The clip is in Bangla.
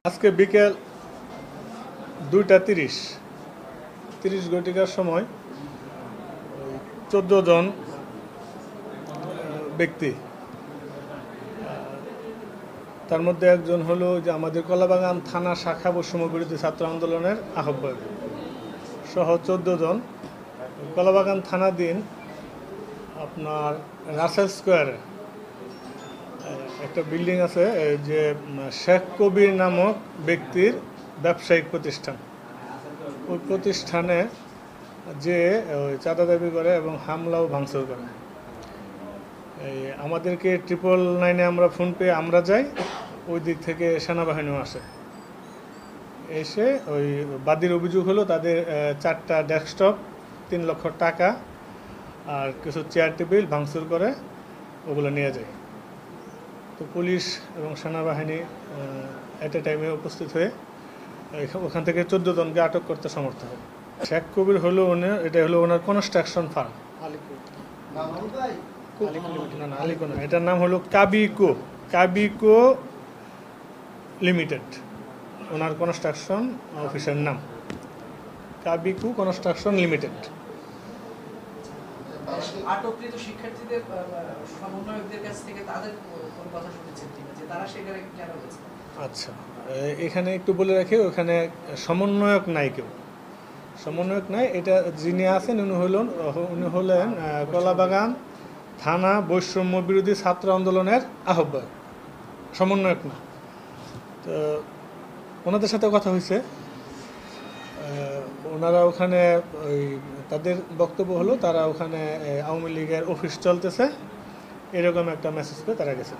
আজকে বিকেল 2:30 ঘটিকার সময় 14 জন ব্যক্তি, তার মধ্যে একজন হলো যে আমাদের কলাবাগান থানা শাখা বৈষম্য বিরোধী ছাত্র আন্দোলনের আহ্বায়ক সহ 14 জন কলাবাগান থানাধীন আপনার রাসেল স্কোয়ারে একটা বিল্ডিং আছে যে শেখ কবির নামক ব্যক্তির ব্যবসায়িক প্রতিষ্ঠান, ওই প্রতিষ্ঠানে যে ওই চাঁদা দাবি করে এবং হামলা ও ভাঙচুর করে। আমাদেরকে 999-এ আমরা ফোন পেয়ে আমরা যাই, ওই দিক থেকে সেনাবাহিনীও আসে। এসে ওই বাদীর অভিযোগ হলো তাদের 4টা ডেস্কটপ, 3 লক্ষ টাকা আর কিছু চেয়ার টেবিল ভাঙচুর করে ওগুলো নিয়ে যায়। তো পুলিশ এবং সেনাবাহিনী এট এ টাইমে উপস্থিত হয়ে ওখান থেকে 14 জনকে আটক করতে সমর্থ হয়। শেখ কবির হলো এটা হলো ওনার কনস্ট্রাকশন ফার্ম, আলিকো না, এটার নাম হলো কাবিকো লিমিটেড। ওনার কনস্ট্রাকশন অফিসের নাম কাবিকো কনস্ট্রাকশন লিমিটেড। আটককৃত শিক্ষার্থীদের সমন্বয়কদের কাছ থেকে তাদের কোনো কথা শুনেছেন কিনা যে তারা সেখানে কেন গেছে? আচ্ছা, এখানে একটু বলে রাখি, ওখানে সমন্বয়ক নাই, কেউ সমন্বয়ক নাই। এটা যিনি আছেন উনি হলেন কলাবাগান থানা বৈষম্য বিরোধী ছাত্র আন্দোলনের আহ্বায়ক, সমন্বয়ক না। তো ওনাদের সাথে কথা হয়েছে, ওনারা ওখানে ওই তাদের বক্তব্য হলো তারা ওখানে আওয়ামী লীগের অফিস চলতেছে এরকম একটা মেসেজ পেয়ে তারা গেছে।